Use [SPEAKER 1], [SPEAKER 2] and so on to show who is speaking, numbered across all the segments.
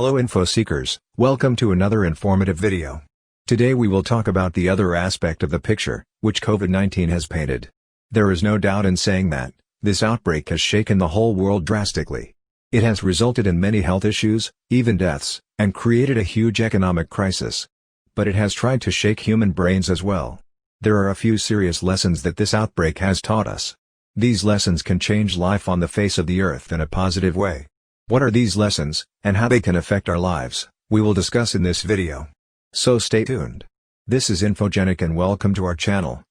[SPEAKER 1] Hello info seekers, welcome to another informative video. Today we will talk about the other aspect of the picture, which COVID-19 has painted. There is no doubt in saying that, this outbreak has shaken the whole world drastically. It has resulted in many health issues, even deaths, and created a huge economic crisis. But it has tried to shake human brains as well. There are a few serious lessons that this outbreak has taught us. These lessons can change life on the face of the earth in a positive way. What are these lessons, and how they can affect our lives, we will discuss in this video. So stay tuned. This is Infogenic and welcome to our channel.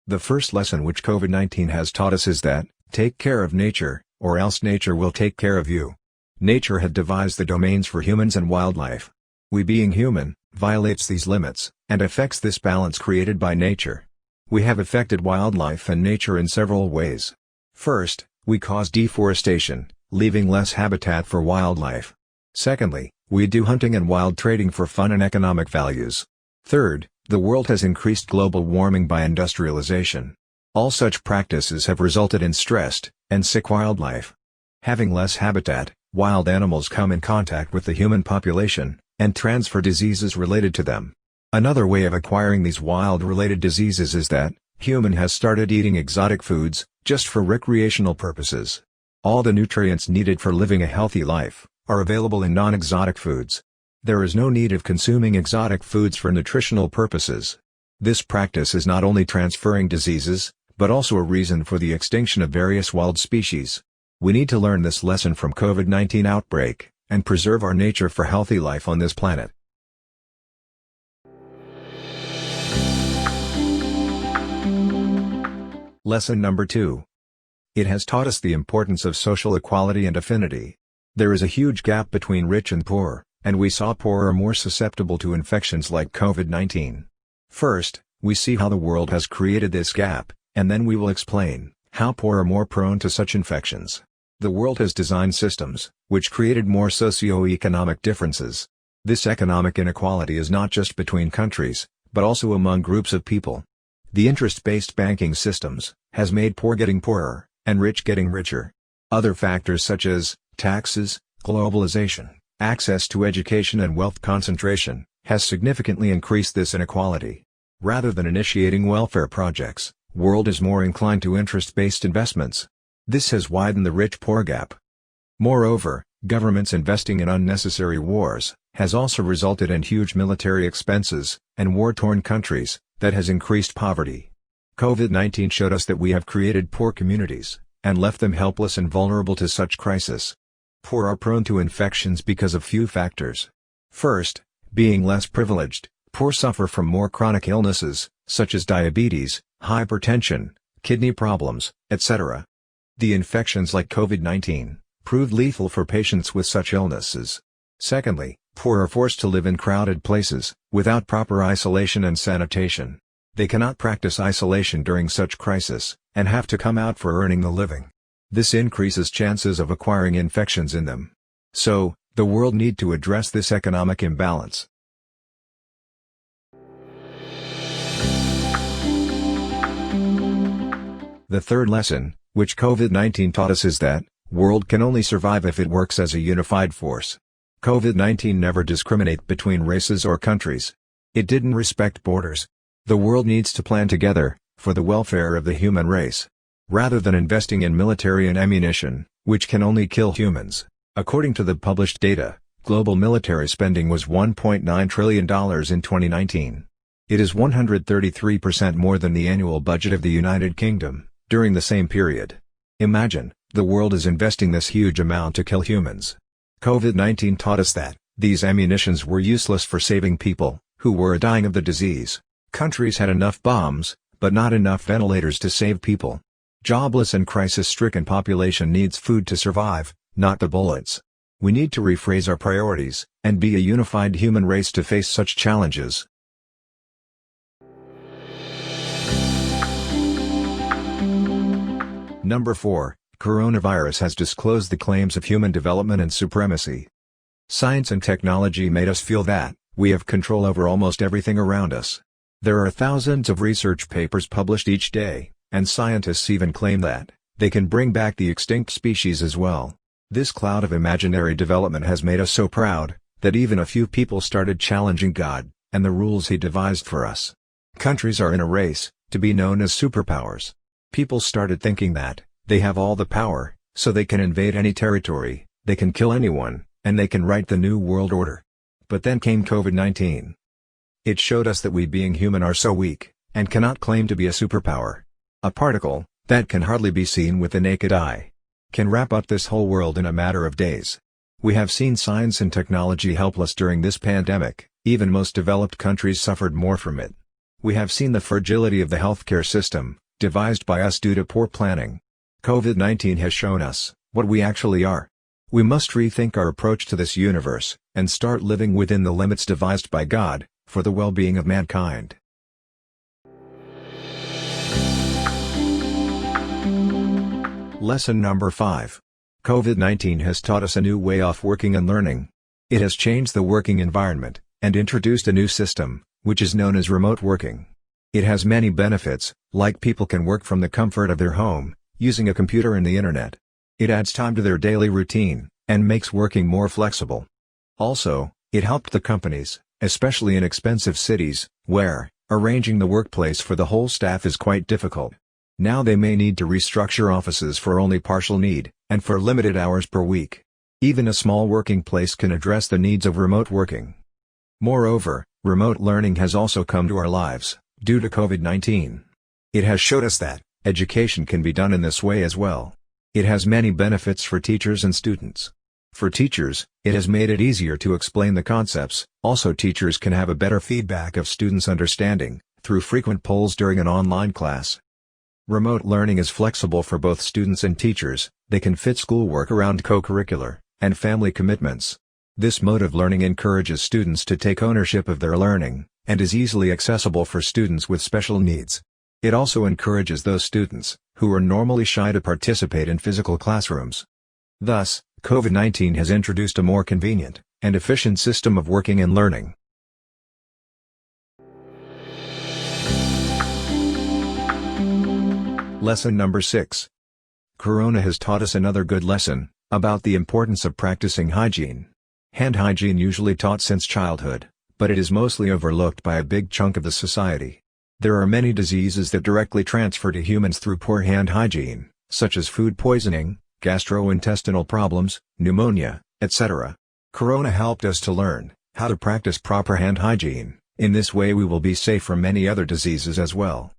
[SPEAKER 1] The first lesson which COVID-19 has taught us is that, take care of nature, or else nature will take care of you. Nature had devised the domains for humans and wildlife. We being human, violates these limits, and affects this balance created by nature. We have affected wildlife and nature in several ways. First, we cause deforestation, leaving less habitat for wildlife. Secondly, we do hunting and wild trading for fun and economic values. Third, the world has increased global warming by industrialization. All such practices have resulted in stressed and sick wildlife. Having less habitat, wild animals come in contact with the human population, and transfer diseases related to them. Another way of acquiring these wild-related diseases is that, human has started eating exotic foods, just for recreational purposes. All the nutrients needed for living a healthy life, are available in non-exotic foods. There is no need of consuming exotic foods for nutritional purposes. This practice is not only transferring diseases, but also a reason for the extinction of various wild species. We need to learn this lesson from COVID-19 outbreak, and preserve our nature for healthy life on this planet. Lesson number 2. It has taught us the importance of social equality and affinity. There is a huge gap between rich and poor, and we saw poor are more susceptible to infections like COVID-19. First, we see how the world has created this gap, and then we will explain how poor are more prone to such infections. The world has designed systems, which created more socio-economic differences. This economic inequality is not just between countries, but also among groups of people. The interest-based banking systems has made poor getting poorer, and rich getting richer. Other factors such as taxes, globalization, access to education and wealth concentration, has significantly increased this inequality. Rather than initiating welfare projects, world is more inclined to interest-based investments. This has widened the rich-poor gap. Moreover, governments investing in unnecessary wars, has also resulted in huge military expenses, and war-torn countries, that has increased poverty. COVID-19 showed us that we have created poor communities, and left them helpless and vulnerable to such crisis. Poor are prone to infections because of few factors. First, being less privileged, poor suffer from more chronic illnesses, such as diabetes, hypertension, kidney problems, etc. The infections like COVID-19 proved lethal for patients with such illnesses. Secondly, poor are forced to live in crowded places, without proper isolation and sanitation. They cannot practice isolation during such crisis, and have to come out for earning the living. This increases chances of acquiring infections in them. So, the world need to address this economic imbalance. The third lesson, which COVID-19 taught us is that, world can only survive if it works as a unified force. COVID-19 never discriminate between races or countries. It didn't respect borders. The world needs to plan together, for the welfare of the human race. Rather than investing in military and ammunition, which can only kill humans. According to the published data, global military spending was $1.9 trillion in 2019. It is 133% more than the annual budget of the United Kingdom, during the same period. Imagine, the world is investing this huge amount to kill humans. COVID-19 taught us that, these ammunitions were useless for saving people, who were dying of the disease. Countries had enough bombs, but not enough ventilators to save people. Jobless and crisis-stricken population needs food to survive, not the bullets. We need to rephrase our priorities, and be a unified human race to face such challenges. Number 4. Coronavirus has disclosed the claims of human development and supremacy. Science and technology made us feel that, We have control over almost everything around us. There are thousands of research papers published each day, and scientists even claim that they can bring back the extinct species as well. This cloud of imaginary development has made us so proud that even a few people started challenging God and the rules He devised for us. Countries are in a race to be known as superpowers. People started thinking that they have all the power, so they can invade any territory, they can kill anyone, and they can write the new world order. But then came COVID-19. It showed us that we being human are so weak, and cannot claim to be a superpower. A particle, that can hardly be seen with the naked eye, can wrap up this whole world in a matter of days. We have seen science and technology helpless during this pandemic, even most developed countries suffered more from it. We have seen the fragility of the healthcare system, devised by us due to poor planning. COVID-19 has shown us what we actually are. We must rethink our approach to this universe, and start living within the limits devised by God, for the well-being of mankind. Lesson number 5. COVID-19 has taught us a new way of working and learning. It has changed the working environment, and introduced a new system, which is known as remote working. It has many benefits, like people can work from the comfort of their home, using a computer and the internet. It adds time to their daily routine, and makes working more flexible. Also, it helped the companies, especially in expensive cities, where arranging the workplace for the whole staff is quite difficult. Now they may need to restructure offices for only partial need, and for limited hours per week. Even a small working place can address the needs of remote working. Moreover, remote learning has also come to our lives, due to COVID-19. It has showed us that education can be done in this way as well. It has many benefits for teachers and students. For teachers, it has made it easier to explain the concepts. Also, teachers can have a better feedback of students' understanding, through frequent polls during an online class. Remote learning is flexible for both students and teachers. They can fit schoolwork around co-curricular and family commitments. This mode of learning encourages students to take ownership of their learning, and is easily accessible for students with special needs. It also encourages those students who are normally shy to participate in physical classrooms. Thus, COVID-19 has introduced a more convenient and efficient system of working and learning. Lesson number 6. Corona has taught us another good lesson about the importance of practicing hygiene. Hand hygiene usually taught since childhood, but it is mostly overlooked by a big chunk of the society. There are many diseases that directly transfer to humans through poor hand hygiene, such as food poisoning, gastrointestinal problems, pneumonia, etc. Corona helped us to learn how to practice proper hand hygiene. In this way we will be safe from many other diseases as well.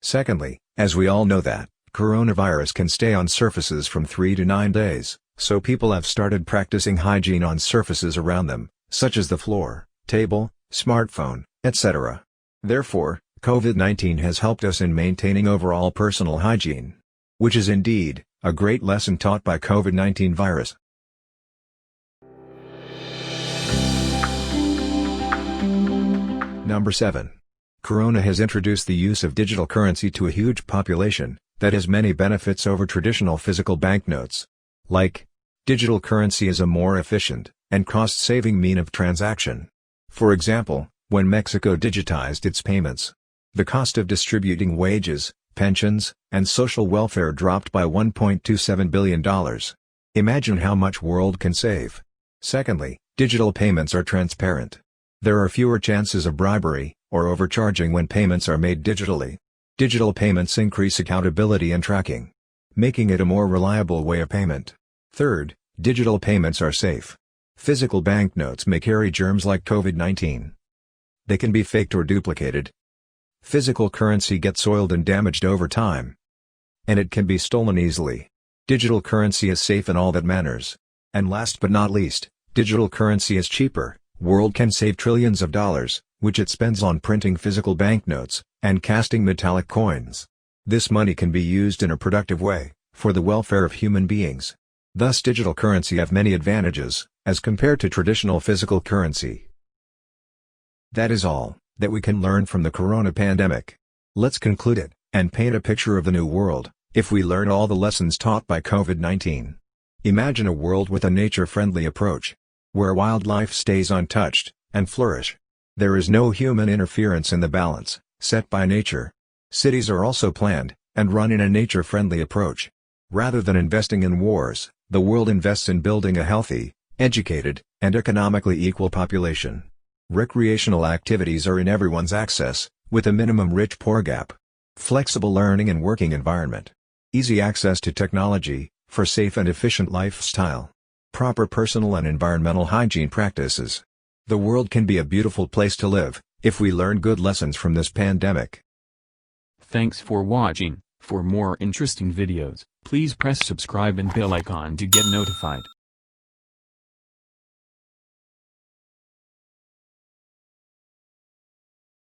[SPEAKER 1] Secondly, as we all know that coronavirus can stay on surfaces from 3 to 9 days, so people have started practicing hygiene on surfaces around them, such as the floor, table, smartphone, etc. Therefore, COVID-19 has helped us in maintaining overall personal hygiene, which is indeed a great lesson taught by COVID-19 virus. Number 7. Corona has introduced the use of digital currency to a huge population that has many benefits over traditional physical banknotes. Like, digital currency is a more efficient and cost-saving mean of transaction. For example, when Mexico digitized its payments, the cost of distributing wages, pensions, and social welfare dropped by $1.27 billion. Imagine how much world can save. Secondly, digital payments are transparent. There are fewer chances of bribery or overcharging when payments are made digitally. Digital payments increase accountability and tracking, making it a more reliable way of payment. Third, digital payments are safe. Physical banknotes may carry germs like COVID-19. They can be faked or duplicated. Physical currency gets soiled and damaged over time, and it can be stolen easily. Digital currency is safe in all that manners. And last but not least, digital currency is cheaper. World can save trillions of dollars, which it spends on printing physical banknotes and casting metallic coins. This money can be used in a productive way for the welfare of human beings. Thus, digital currency have many advantages as compared to traditional physical currency. That is all that we can learn from the corona pandemic. Let's conclude it and paint a picture of the new world if we learn all the lessons taught by COVID-19. Imagine a world with a nature-friendly approach, where wildlife stays untouched, and flourish. There is no human interference in the balance set by nature. Cities are also planned and run in a nature-friendly approach. Rather than investing in wars, the world invests in building a healthy, educated, and economically equal population. Recreational activities are in everyone's access, with a minimum rich-poor gap. Flexible learning and working environment. Easy access to technology, for safe and efficient lifestyle. Proper personal and environmental hygiene practices. The world can be a beautiful place to live, if we learn good lessons from this pandemic.
[SPEAKER 2] Thanks for watching. For more interesting videos, please press subscribe and bell icon to get notified.